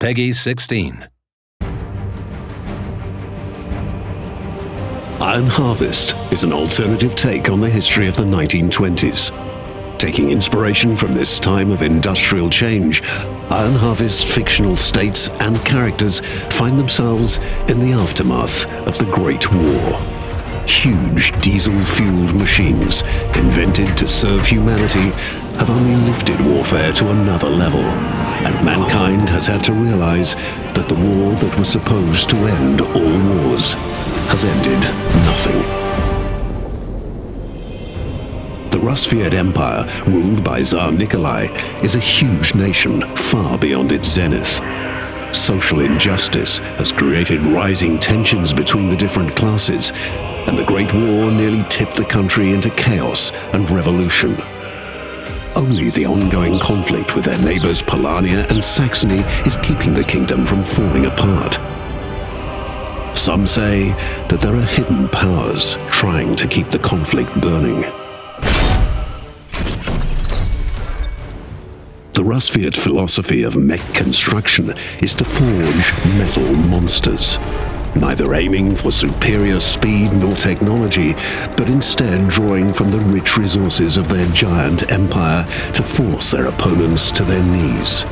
Peggy 16. Iron Harvest is an alternative take on the history of the 1920s. Taking inspiration from this time of industrial change, Iron Harvest's fictional states and characters find themselves in the aftermath of the Great War. Huge diesel-fueled machines, invented to serve humanity, have only lifted warfare to another level, and mankind has had to realize that the war that was supposed to end all wars has ended nothing. The Rusviet Empire, ruled by Tsar Nikolai, is a huge nation far beyond its zenith. Social injustice has created rising tensions between the different classes, and the Great War nearly tipped the country into chaos and revolution. Only the ongoing conflict with their neighbors Polania and Saxony is keeping the kingdom from falling apart. Some say that there are hidden powers trying to keep the conflict burning. The Rusviet philosophy of mech construction is to forge metal monsters, neither aiming for superior speed nor technology, but instead drawing from the rich resources of their giant empire to force their opponents to their knees.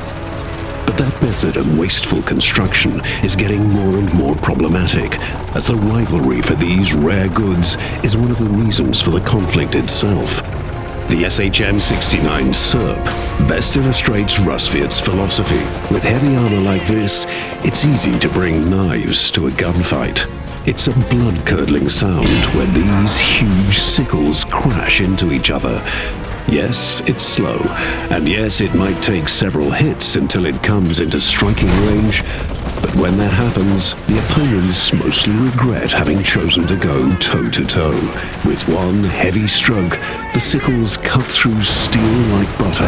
But that method of wasteful construction is getting more and more problematic, as the rivalry for these rare goods is one of the reasons for the conflict itself. The SHM-69 SERP best illustrates Rusviet's philosophy. With heavy armor like this, it's easy to bring knives to a gunfight. It's a blood-curdling sound when these huge sickles crash into each other. Yes, it's slow, and yes, it might take several hits until it comes into striking range, but when that happens, the opponents mostly regret having chosen to go toe-to-toe. With one heavy stroke, the sickles cut through steel like butter,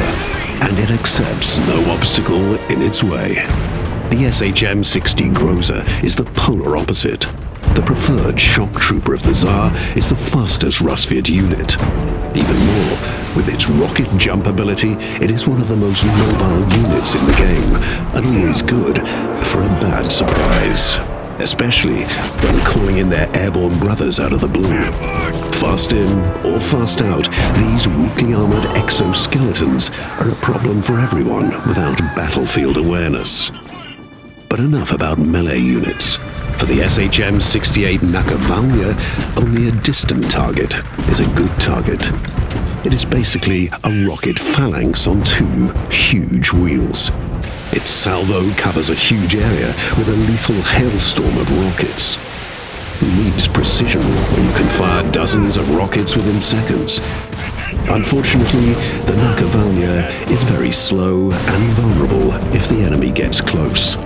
and it accepts no obstacle in its way. The SHM-60 Groza is the polar opposite. The preferred shock trooper of the Tsar is the fastest Rusviet unit. Even more, with its rocket jump ability, it is one of the most mobile units in the game, and always good for a bad surprise. Especially when calling in their airborne brothers out of the blue. Fast in or fast out, these weakly armored exoskeletons are a problem for everyone without battlefield awareness. But enough about melee units. For the SHM-68 Nakovalnya, only a distant target is a good target. It is basically a rocket phalanx on two huge wheels. Its salvo covers a huge area with a lethal hailstorm of rockets. Who needs precision when you can fire dozens of rockets within seconds? Unfortunately, the Nakovalnya is very slow and vulnerable if the enemy gets close.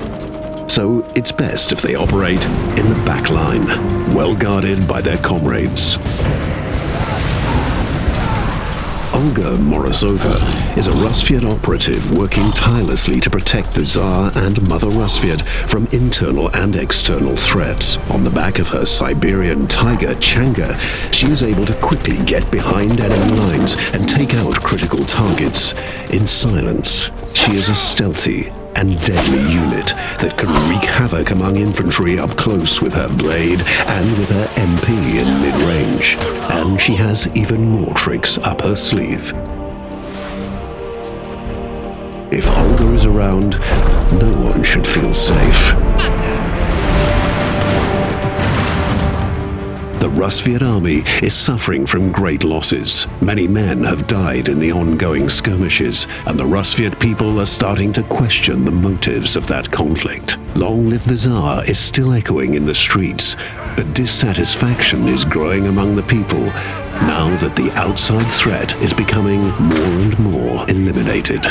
So it's best if they operate in the back line, well guarded by their comrades. Olga Morozova is a Rusviet operative working tirelessly to protect the Tsar and Mother Rusviet from internal and external threats. On the back of her Siberian tiger Changa, she is able to quickly get behind enemy lines and take out critical targets in silence. She is a stealthy and deadly unit that can wreak havoc among infantry up close with her blade and with her MP in mid-range. And she has even more tricks up her sleeve. If Olga is around, no one should feel safe. The Rusviet army is suffering from great losses. Many men have died in the ongoing skirmishes, and the Rusviet people are starting to question the motives of that conflict. Long live the Tsar is still echoing in the streets, but dissatisfaction is growing among the people now that the outside threat is becoming more and more eliminated.